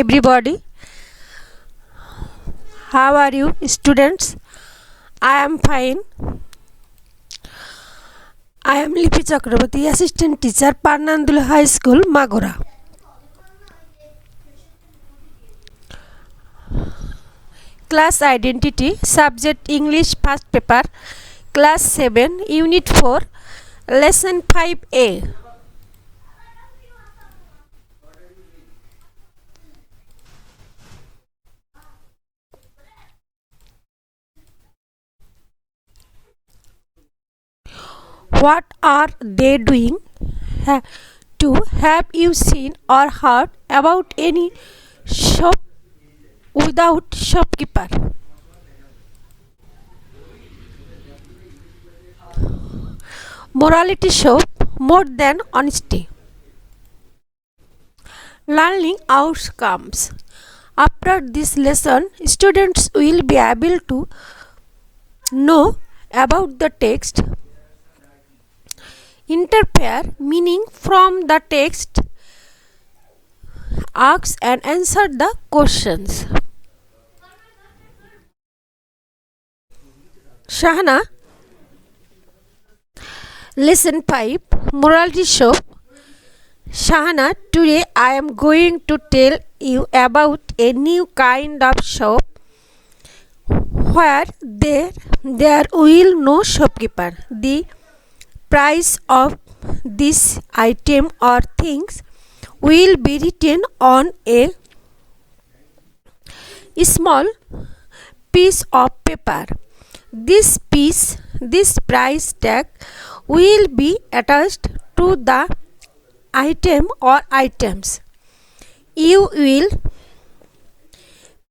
everybody. How are you, students? I am fine. I am Lipi Chakraborty, assistant teacher, Parnandula High School, Magora. Class identity, subject English first paper, class 7, unit 4, lesson 5A. What are they doing? Have you seen or heard about any shop without shopkeeper? Morality shop more than honesty. Learning outcomes. After this lesson, students will be able to know about the text, interpret meaning from the text, ask and answer the questions. Shahana, lesson 5, morality shop. Shahana, today I am going to tell you about a new kind of shop where there will no shopkeeper. The price of this item or things will be written on a small piece of paper. This price tag will be attached to the item or items. You will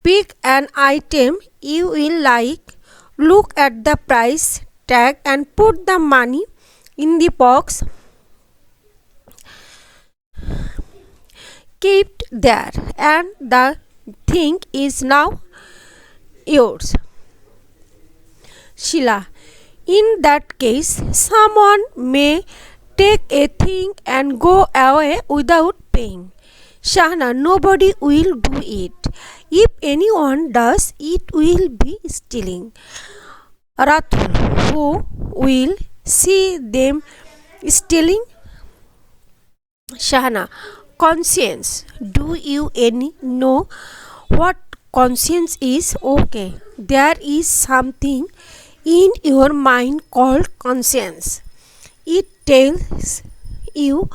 pick an item you will like, look at the price tag and put the money in the box. Keep there and the thing is now yours. Sheila, in that case, someone may take a thing and go away without paying. Shahana, nobody will do it. If anyone does, it will be stealing. Ratul, who will see them stealing? Shahana, conscience. Do you know what conscience is? Okay, there is something in your mind called conscience. It tells you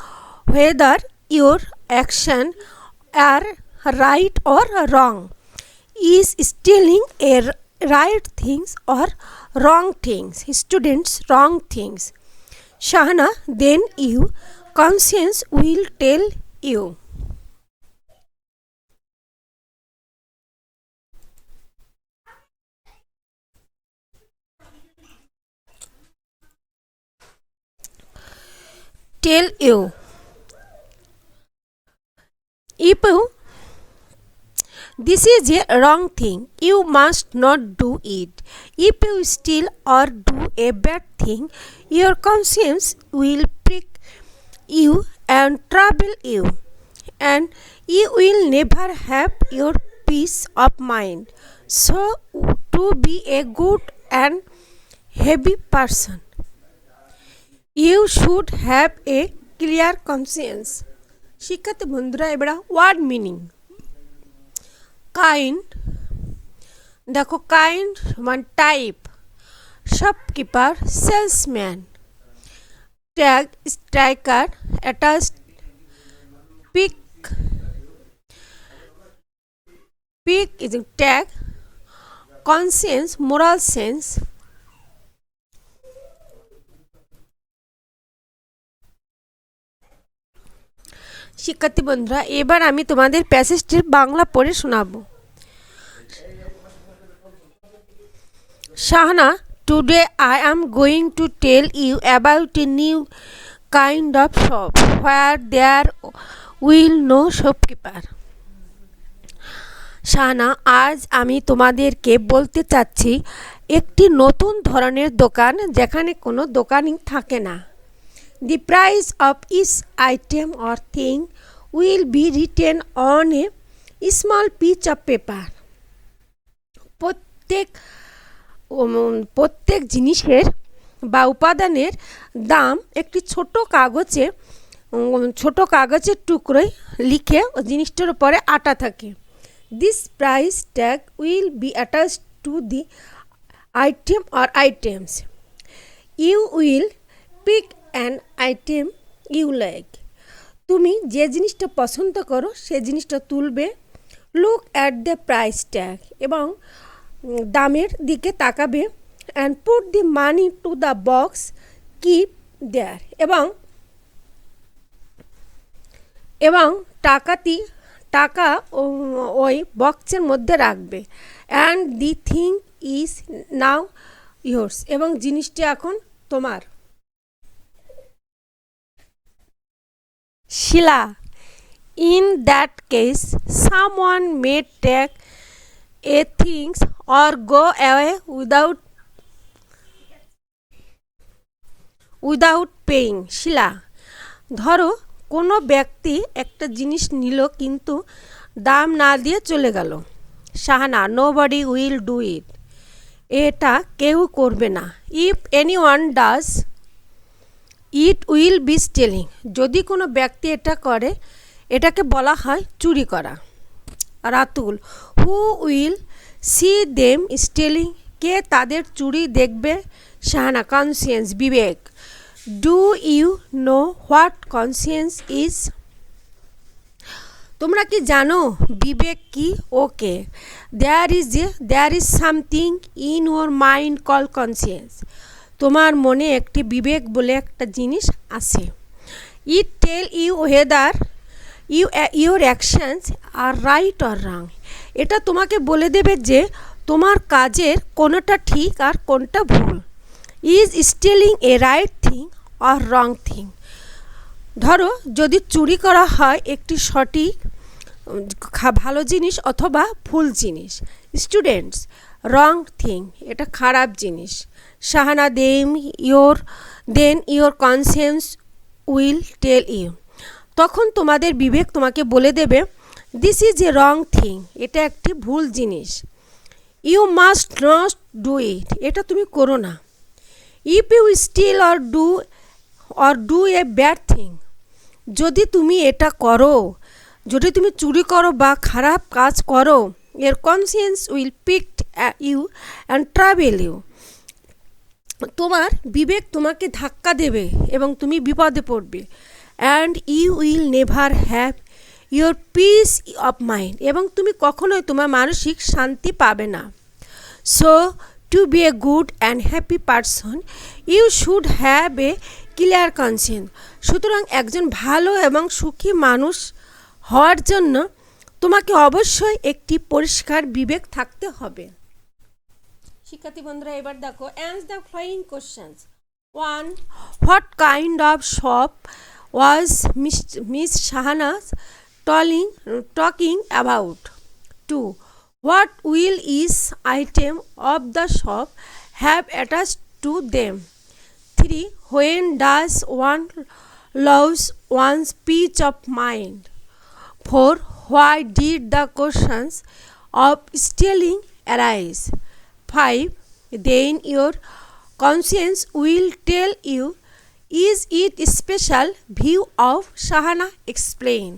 whether your actions are right or wrong. Is stealing a right things or wrong things? Students, wrong things. Shahana, then your conscience will tell you. Tell you. If this is a wrong thing, you must not do it. If you steal or do a bad thing, your conscience will prick you and trouble you, and you will never have your peace of mind. So, to be a good and happy person, you should have a clear conscience. শিক্ষার্থী বন্ধুরা, এবারে word meaning. Kind, দেখো kind মানে type, shopkeeper salesman, tag striker, attached, pick is tag, conscience moral sense. শিক্ষার্থী বন্ধুরা, এবার আমি তোমাদের প্যাসেজটির বাংলা পড়ে শোনাবো। Shahana, today I am going to tell you about a new kind of shop where there will no shopkeeper. Shahana, আজ আমি তোমাদেরকে বলতে চাচ্ছি একটি নতুন ধরনের দোকান যেখানে কোনো দোকানই থাকে না। The price of each item or thing will be written on a small piece of paper. প্রত্যেক জিনিসের বা উপাদানের দাম একটি ছোট কাগজের টুকরোয় লিখে জিনিসটার উপরে আটা থাকে। This price tag will be attached to the item or items. You will pick an item you like. তুমি যে জিনিসটা পছন্দ করো সে জিনিসটা তুলবে। Look at the price tag, এবং দামের দিকে তাকাবে। And put the money to the box, keep there, এবং টাকা ওই বক্সের মধ্যে রাখবে। And the thing is now yours, এবং জিনিসটি এখন তোমার। শিলা, in that case someone may take a things or go away without paying. শিলা, ধরো কোনো ব্যক্তি একটা জিনিস নিল কিন্তু দাম না দিয়ে চলে গেল। Shahana, nobody will do it. এটা কেউ করবে না। if anyone does it will be stealing. যদি কোনো ব্যক্তি এটা করে এটাকে বলা হয় চুরি করা। Ratul, who will see them stealing. কে তাদের চুরি দেখবে? Shahana, conscience, Vivek. do you know what conscience is? তোমরা কি জানো বিবেক কি? ওকে, there is something in your mind called conscience. তোমার মনে একটি বিবেক বলে একটা জিনিস আছে। it tell you whether your actions are right or wrong. এটা তোমাকে বলে দেবে যে তোমার কাজের কোনটা ঠিক আর কোনটা ভুল। is stealing a right thing or wrong thing? ধরো যদি চুরি করা হয় একটি সঠিক ভালো জিনিস অথবা ভুল জিনিস। স্টুডেন্টস, রং থিং, এটা খারাপ জিনিস। Shahana, then your conscience will tell you. তখন তোমাদের বিবেক তোমাকে বলে দেবে this is a wrong thing, এটা একটি ভুল জিনিস। You must not do it, এটা তুমি করো না। If you still or do a bad thing, যদি তুমি এটা করো, যদি তুমি চুরি করো বা খারাপ কাজ করো, এর conscience will pick you and travel you. তোমার বিবেক তোমাকে ধাক্কা দেবে এবং তুমি বিপদে পড়বে। And you will never have your peace of mind, এবং তুমি কখনোই তোমার মানসিক শান্তি পাবে না। So to be a good and happy person you should have a clear conscience. সুতরাং একজন ভালো এবং সুখী মানুষ হওয়ার জন্য তোমাকে অবশ্যই একটি পরিষ্কার বিবেক থাকতে হবে। শিক্ষার্থী বন্ধুরা, এবার দেখো answer the following questions. 1. What kind of shop was Miss Shahana talking about? 2. What will each item of the shop have attached to them? 3. When does one lose one's peace of mind? 4. Why did the questions of stealing arise? 5. Then your conscience will tell you, is it a special view of Shahana? Explain.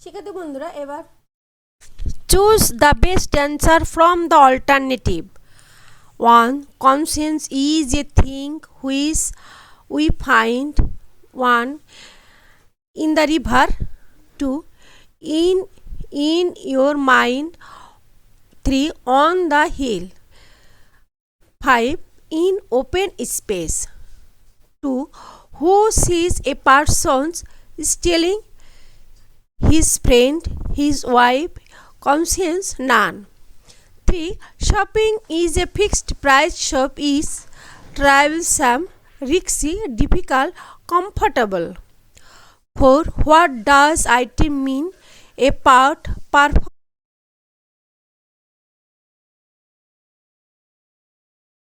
শিক্ষার্থী বন্ধুরা, এবার choose the best answer from the alternative. 1. Conscience is a thing which we find 1. in the river, 2. in your mind, 3. on the hill, 5. in open space. 2. Who sees a person stealing? His friend, his wife, conscience, none. 3. Shopping is a fixed price. Shop is troublesome, risky, difficult, comfortable. 4. What does item mean? A part, perform,